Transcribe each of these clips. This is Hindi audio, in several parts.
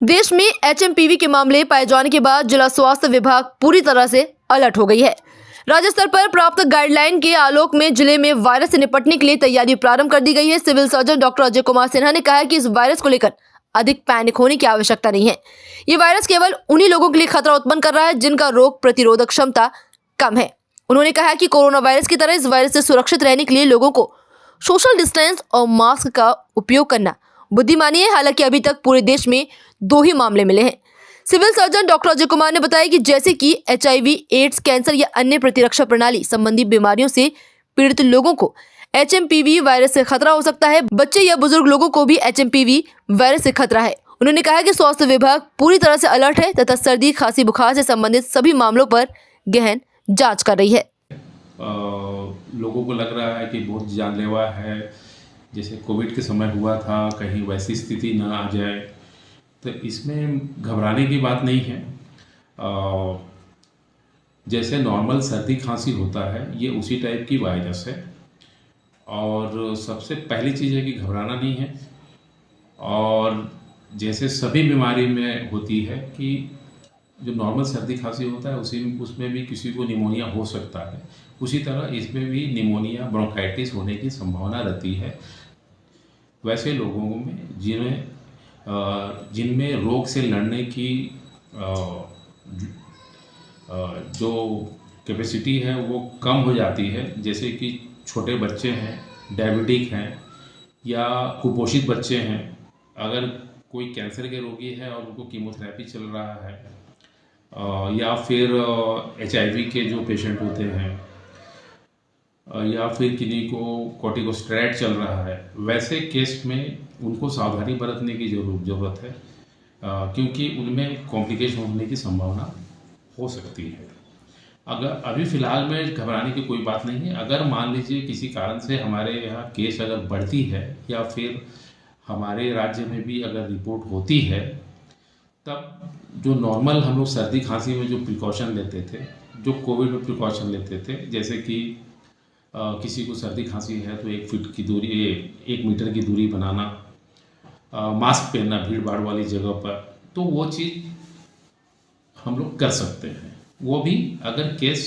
देश में एचएमपीवी के मामले पाए जाने के बाद जिला स्वास्थ्य विभाग पूरी तरह से अलर्ट हो गई है। राज्य स्तर पर प्राप्त गाइडलाइन के आलोक में जिले में वायरस से निपटने के लिए तैयारी प्रारंभ कर दी गई है। Civil surgeon doctor Ajay Kumar Sinha ने कहा है कि इस वायरस को लेकर अधिक पैनिक होने की आवश्यकता नहीं है। ये वायरस केवल उन्हीं लोगों के लिए खतरा उत्पन्न कर रहा है जिनका रोग प्रतिरोधक क्षमता कम है। उन्होंने कहा है कि कोरोना वायरस की तरह इस वायरस से सुरक्षित रहने के लिए लोगों को सोशल डिस्टेंस और मास्क का उपयोग करना बुद्धिमानी है। हालांकि अभी तक पूरे देश में 2 ही मामले मिले हैं। Civil surgeon doctor Ajay Kumar ने बताया कि जैसे कि एचआईवी, एड्स, कैंसर या अन्य प्रतिरक्षा प्रणाली संबंधी बीमारियों से पीड़ित लोगों को एचएमपीवी वायरस से खतरा हो सकता है, बच्चे या बुजुर्ग लोगों को भी एचएमपीवी वायरस से खतरा है। उन्होंने कहा कि स्वास्थ्य विभाग पूरी तरह से अलर्ट है तथा सर्दी, खांसी, बुखार से संबंधित सभी मामलों पर गहन जांच कर रही है। लोगों को लग रहा है कि बहुत जानलेवा है, जैसे कोविड के समय हुआ था, कहीं वैसी स्थिति न आ जाए, तो इसमें घबराने की बात नहीं है। जैसे नॉर्मल सर्दी खांसी होता है, ये उसी टाइप की वायरस है। और सबसे पहली चीज़ है कि घबराना नहीं है। और जैसे सभी बीमारी में होती है कि जो नॉर्मल सर्दी खांसी होता है उसमें भी किसी को निमोनिया हो सकता है, उसी तरह इसमें भी निमोनिया, ब्रोंकाइटिस होने की संभावना रहती है वैसे लोगों में जिनमें रोग से लड़ने की जो कैपेसिटी है वो कम हो जाती है। जैसे कि छोटे बच्चे हैं, डायबिटिक हैं या कुपोषित बच्चे हैं। अगर कोई कैंसर के रोगी है और उनको कीमोथेरेपी चल रहा है, या फिर एचआईवी के जो पेशेंट होते हैं, या फिर किन्हीं को कॉर्टिकोस्टेरॉइड चल रहा है, वैसे केस में उनको सावधानी बरतने की ज़रूरत है, क्योंकि उनमें कॉम्प्लिकेशन होने की संभावना हो सकती है। अगर अभी फ़िलहाल में घबराने की कोई बात नहीं है। अगर मान लीजिए किसी कारण से हमारे यहाँ केस अगर बढ़ती है या फिर हमारे राज्य में भी अगर रिपोर्ट होती है, तब जो नॉर्मल हम लोग सर्दी खांसी में जो प्रिकॉशन लेते थे, जो कोविड में प्रिकॉशन लेते थे, जैसे कि किसी को सर्दी खांसी है तो 1 फीट की दूरी, 1 मीटर की दूरी बनाना, मास्क पहनना भीड़ भाड़ वाली जगह पर, तो वो चीज़ हम लोग कर सकते हैं। वो भी अगर केस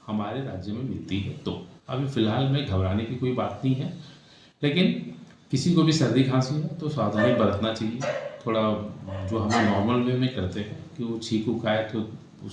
हमारे राज्य में मिलती है तो। अभी फ़िलहाल में घबराने की कोई बात नहीं है, लेकिन किसी को भी सर्दी खांसी है तो सावधानी बरतना चाहिए। थोड़ा जो हम नॉर्मल वे में करते हैं कि वो छींक उक आए तो